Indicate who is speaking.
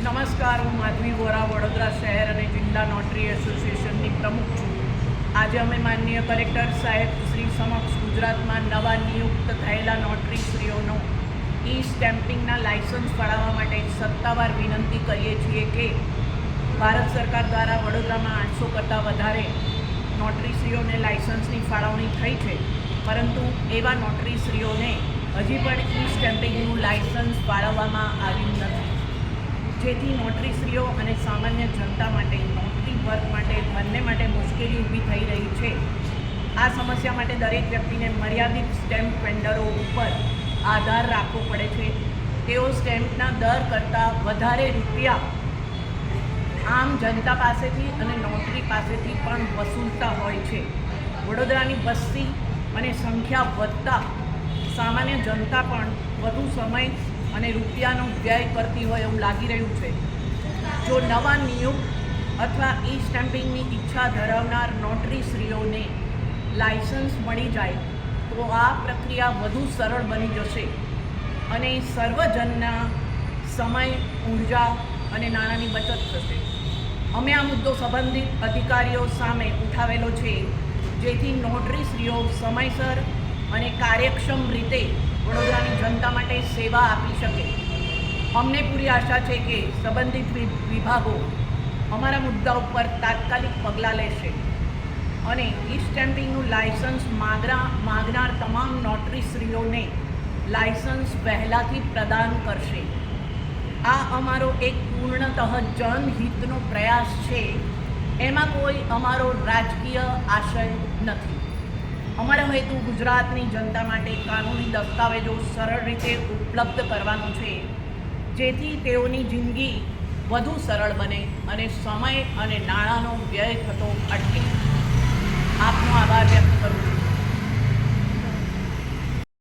Speaker 1: નમસ્કાર, હું માધવી વોરા વડોદરા શહેર અને જિલ્લા નોટરી એસોસિએશનની પ્રમુખ છું. આજે અમે માનનીય કલેક્ટર સાહેબ શ્રી સમક્ષ ગુજરાતમાં નવા નિયુક્ત થયેલા નોટરીશ્રીઓનો સ્ટેમ્પિંગના લાયસન્સ ફાળવવા માટે સત્તાવાર વિનંતી કરીએ છીએ કે ભારત સરકાર દ્વારા વડોદરામાં 800 કરતાં વધારે નોટરીશ્રીઓને લાયસન્સની ફાળવણી થઈ છે, પરંતુ એવા નોટરીશ્રીઓને હજી પણ સ્ટેમ્પિંગનું લાયસન્સ ફાળવવામાં આવ્યું નથી, જેથી નોટરીશ્રીઓ અને સામાન્ય જનતા માટે, નોટરી વર્ગ માટે, બંને માટે મુશ્કેલી ઊભી થઈ રહી છે. આ સમસ્યા માટે દરેક વ્યક્તિને મર્યાદિત સ્ટેમ્પ વેન્ડરો ઉપર આધાર રાખવો પડે છે. તેઓ સ્ટેમ્પના દર કરતાં વધારે રૂપિયા આમ જનતા પાસેથી અને નોટરી પાસેથી પણ વસૂલતા હોય છે. વડોદરાની વસ્તી અને સંખ્યા વધતા સામાન્ય જનતા પણ વધુ સમય અને રૂપિયાનો વ્યય કરતી હોય એવું લાગી રહ્યું છે. જો નવા નિયુક્ત અથવા સ્ટેમ્પિંગની ઈચ્છા ધરાવનાર નોટરીશ્રીઓને લાયસન્સ મળી જાય તો આ પ્રક્રિયા વધુ સરળ બની જશે અને સર્વજનના સમય, ઉર્જા અને નાણાંની બચત થશે. અમે આ મુદ્દો સંબંધિત અધિકારીઓ સામે ઉઠાવેલો છે, જેથી નોટરીશ્રીઓ સમયસર અને કાર્યક્ષમ રીતે વડોદરાની જનતા માટે સેવા આપી શકે. અમને પૂરી આશા છે કે સંબંધિત વિભાગો અમારા મુદ્દા ઉપર તાત્કાલિક પગલાં લેશે અને સ્ટેમ્પિંગનું લાયસન્સ માગનાર તમામ નોટરીશ્રીઓને લાયસન્સ વહેલાથી પ્રદાન કરશે. આ અમારો એક પૂર્ણતઃ જનહિતનો પ્રયાસ છે. એમાં કોઈ અમારો રાજકીય આશય નથી. અમારો હેતુ ગુજરાતની જનતા માટે કાનૂની દસ્તાવેજો સરળ રીતે ઉપલબ્ધ કરવાનો છે, જેથી તેઓની જિંદગી વધુ સરળ બને અને સમય અને નાણાંનો વ્યય થતો અટકે.